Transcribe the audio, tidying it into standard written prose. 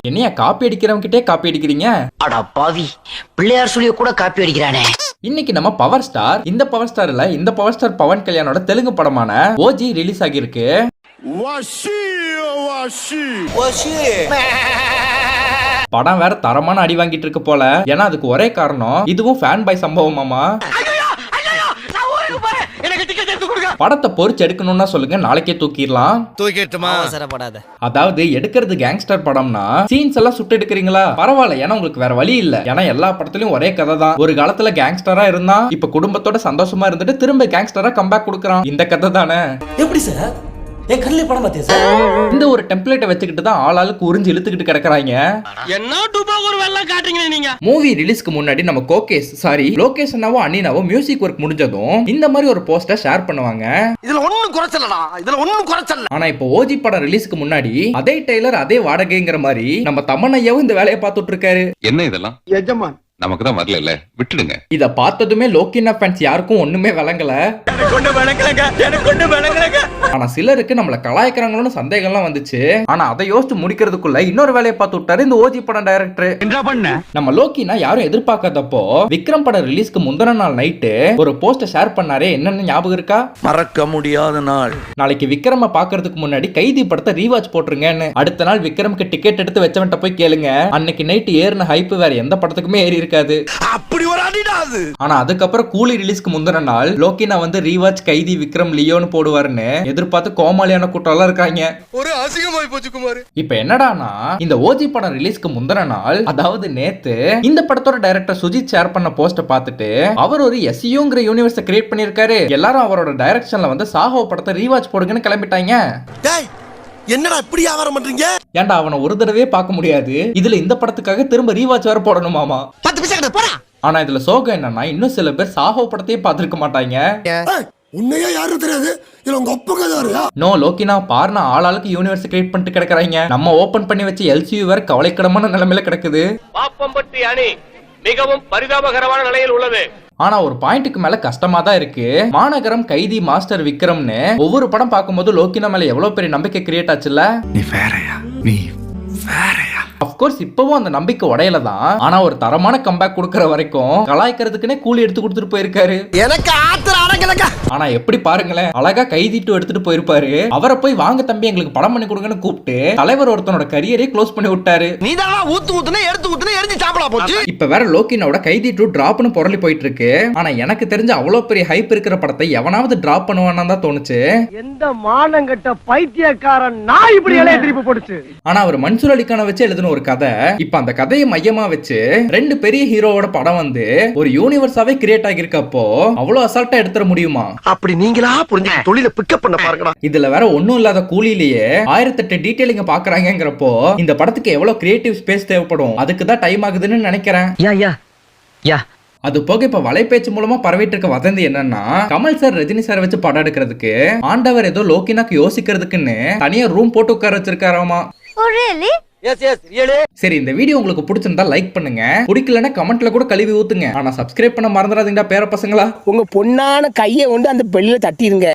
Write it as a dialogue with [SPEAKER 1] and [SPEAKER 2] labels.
[SPEAKER 1] என்னையா copy அடிக்கிறவங்கிட்டே copy அடிக்கிறீங்க?
[SPEAKER 2] அடா பாவி, பிள்ளையார் சொல்லிய கூட காப்பி அடிக்கிறானே.
[SPEAKER 1] இன்னைக்கு நம்ம பவர் ஸ்டார், இந்த பவர் ஸ்டார் பவன் கல்யாணோட தெலுங்கு படமான ஓஜி ரிலீஸ் ஆகியிருக்கு. படம் வேற தரமான அடி வாங்கிட்டு இருக்கு போல. ஏன்னா அதுக்கு ஒரே காரணம், இதுவும் ஃபேன் பாய் சம்பவமாமா. படத்தை பொறிச்சு எடுக்கணும்னா சொல்லுங்க, நாளைக்கே தூக்கிடலாம். அதாவது எடுக்கிறது கேங்ஸ்டர் படம்னா சீன்ஸ் எல்லாம் சுட்டு எடுக்கிறீங்களா, பரவாயில்ல. ஏன்னா உங்களுக்கு வேற வழி இல்ல. ஏன்னா எல்லா படத்துலயும் ஒரே கதை தான். ஒரு காலத்துல கேங்ஸ்டரா இருந்தா இப்ப குடும்பத்தோட சந்தோஷமா இருந்துட்டு திரும்ப கேங்ஸ்டரா கம்பேக் கொடுக்கறான். இந்த கதை தானே.
[SPEAKER 3] எப்படி சார் என் கண்ணிலே படம் பார்த்தேன் சார்.
[SPEAKER 1] இந்த ஒரு டெம்ப்ளேட்டை வச்சுக்கிட்டு தான் ஆளாளுக்கு உறிஞ்சு இழுத்துக்கிட்டு கிடக்குறாங்க.
[SPEAKER 4] என்ன டூபா ஒரு வெள்ளம் காட்டுறீங்க நீங்க.
[SPEAKER 1] மூவி ரிலீஸ்க்கு முன்னாடி நம்ம லோகேஷ் அண்ணாவோ அண்ணினாவோ மியூசிக் ஒர்க் முடிஞ்சதும் இந்த மாதிரி ஒரு போஸ்டர் ஷேர் பண்ணுவாங்க.
[SPEAKER 4] இதுல ஒண்ணும் குறைச்சல.
[SPEAKER 1] ஆனா இப்போ ஓஜி படம் ரிலீஸ்க்கு முன்னாடி அதே டெய்லர் அதே வாடகைங்கிற மாதிரி நம்ம தமன்னையாவும் இந்த வேலையை பார்த்துட்டு இருக்காரு.
[SPEAKER 5] என்ன இதெல்லாம் எஜமான் நமக்கு தான் வரல, விட்டுடுங்க.
[SPEAKER 1] இத பார்த்ததுமே லோக்கினா ஃபேன்ஸ் யாருக்கும் ஒண்ணுமே விளங்கல. ஆனா சிலருக்கு நம்மள கலாய்க்கறாங்களோன்னு சந்தேகம்லாம் வந்துச்சு. ஆனா அதை யோசிச்சு முடிக்கிறதுக்குள்ள இன்னொரு வேலையை பார்த்து விட்டாரு இந்த ஓஜி படம் டைரக்டர். நம்ம லோக்கினா யாரும் எதிர்பார்க்காதப்போ விக்ரம் படம் ரிலீஸ்க்கு முந்தின நாள் நைட்டு ஒரு போஸ்டர் ஷேர் பண்ணாரே, என்னன்னு ஞாபகம் இருக்கா?
[SPEAKER 3] மறக்க முடியாத நாள்.
[SPEAKER 1] நாளைக்கு விக்ரம பாக்குறதுக்கு முன்னாடி கைதி படத்தை ரீவாட்ச் போட்டுருங்கன்னு. அடுத்த நாள் விக்ரம்க்கு டிக்கெட் எடுத்து வச்சவன்ட்ட போய் கேளுங்க, அன்னைக்கு நைட்டு ஏறின ஹைப் வேற எந்த படத்துக்குமே ஏறி இருக்காது. ஆனா அதுக்கப்புறம் கூலி ரிலீஸ்க்கு முந்தின நாள் லோக்கினா வந்து ரீவாட்ச் கைதி விக்ரம் லியோன்னு போடுவாருன்னு எதிர்பார்த்து கோமாளியான கூட்டம் எல்லாம் இருக்காங்க. ஒரு அசிங்கமாய் போச்சு குமார். இப்ப என்னடானா, இந்த ஓஜி படம் ரிலீஸ்க்கு முந்தின நாள், அதாவது நேத்து, இந்த படத்தோட டைரக்டர் சுஜித் ஷேர் பண்ண போஸ்ட பார்த்துட்டு அவர் ஒரு எஸ்யூங்கிற யூனிவர்ஸை கிரியேட் பண்ணிருக்காரு. எல்லாரும் அவரோட டைரக்ஷன்ல வந்து சாஹோ படத்தை ரீவாட்ச் போடுங்கன்னு கிளம்பிட்டாங்க.
[SPEAKER 3] என்னடா இப்படி வியாபாரம் பண்றீங்க?
[SPEAKER 1] ஏன்டா அவனை ஒரு தடவையே பார்க்க முடியாது, இதுல இந்த படத்துக்காக திரும்ப ரீவாட்ச் வேற போடணுமாமா.
[SPEAKER 3] 10 பைசா கிட்ட போடா.
[SPEAKER 1] ஆனா இதுல சோகம் என்னன்னா, இன்னும் சில பேர் சாஹோ படத்தையே பார்த்திருக்க மாட்டாங்க.
[SPEAKER 3] உன்னையே யாரும் தெரியாது, இல்ல உங்க அப்பா கதாரியா?
[SPEAKER 1] நோ லோக்கினா பார்னா ஆளாளுக்கு யூனிவர்ஸ் கிரியேட் பண்ணிட்டு கிடக்குறாங்க. நம்ம ஓபன் பண்ணி வச்ச எல்சியூ வேற கவலைக்கிடமான நிலைமையில கிடக்குது.
[SPEAKER 4] பாப்பம்பட்டி அணி மிகவும் பரிதாபகரமான நிலையில் உள்ளது.
[SPEAKER 1] ஆனா ஒரு பாயிண்ட்டுக்கு மேல கஷ்டமா தான் இருக்கு. மாநகரம், கைதி, மாஸ்டர் விக்ரம்னு ஒவ்வொரு படம் பார்க்கும்போது லோக்கினா மேல எவ்வளவு பெரிய நம்பிக்கை கிரியேட் ஆச்சுல்ல.
[SPEAKER 3] நீ வேறயா, நீ வேறயா.
[SPEAKER 1] அப்கோர்ஸ் இப்பவும் அந்த நம்பிக்கை உடையல தான். ஆனா ஒரு தரமான கம்பேக் கொடுக்கற வரைக்கும் கலாய்க்கிறதுக்குனே கூலி எடுத்து கொடுத்துட்டு போயிருக்காரு.
[SPEAKER 3] எனக்கு ஆத்திர அடங்கலங்க.
[SPEAKER 1] ஆனா எப்படி பாருங்களேன், அழகா கைதிட்டு எடுத்துட்டு போயிருப்பாரு. அவரை போய் வாங்க தம்பி எங்களுக்கு படம் பண்ணி கொடுங்கன்னு கூப்பிட்டு தலைவர் ஒருத்தனோட கரியரே க்ளோஸ் பண்ணி விட்டாரு.
[SPEAKER 3] நீதானா ஊத்துனா எரிஞ்சு சாப்பிடா போச்சு.
[SPEAKER 1] இப்ப வேற லோக்கினோட கைதி 2 டிராப்னு பொருளி போயிட்டு இருக்கு. ஆனா எனக்கு தெரிஞ்ச அவ்வளவு பெரிய ஹைப் இருக்கிற படத்தை எவனாவது டிராப் பண்ணுவான்னு தான் தோணுச்சு.
[SPEAKER 4] எந்த மானங்கட்ட பைத்தியக்காரன் நான் இப்படி இளைய திருப்பி போடுச்சு.
[SPEAKER 1] ஆனா அவர் மன்சூர் அலிகானை வச்சு எழுதின ஒரு கதை. இப்ப அந்த கதையை மையமா வச்சு 2 பெரிய ஹீரோவோட படம் வந்து ஒரு யூனிவர்ஸாவே கிரியேட் ஆகியிருக்கப்போ அவ்வளவு அசால்ட்டா எடுத்துற முடியுமா?
[SPEAKER 3] அப்படி நீங்களா புரிஞ்சு தொழில பிக்கப் பண்ண பாருங்கடா.
[SPEAKER 1] இதுல வேற ஒண்ணும் இல்லாத கூலிலேயே 1008 டீடைலிங்க பாக்குறாங்கிறப்போ இந்த படத்துக்கு எவ்வளவு கிரியேட்டிவ் ஸ்பேஸ் தேவைப்படும். அதுக்கு தான் டைம் ஆகுதுன்னு நினைக்கிறேன். அது போக இப்ப வலைபேச்சு மூலமா பரவிட்டு இருக்க வதந்தி என்னன்னா, கமல் சார் ரஜினி சார் வச்சு படம் எடுக்கிறதுக்கு ஆண்டவர் ஏதோ லோக்கினாக்கு யோசிக்கிறதுக்குன்னு தனியா ரூம் போட்டு உட்கார வச்சிருக்காராமா. சரி, இந்த வீடியோ உங்களுக்கு பிடிச்சிருந்தா லைக் பண்ணுங்க, பிடிக்கலன்னா கமெண்ட்ல கூட கழுவி ஊத்துங்க. ஆனா சப்ஸ்கிரைப் பண்ண மறந்துடாதீங்கடா பேர பசங்களா.
[SPEAKER 6] உங்க பொண்ணான கையை கொண்டு அந்த பெல்லில தட்டிருங்க.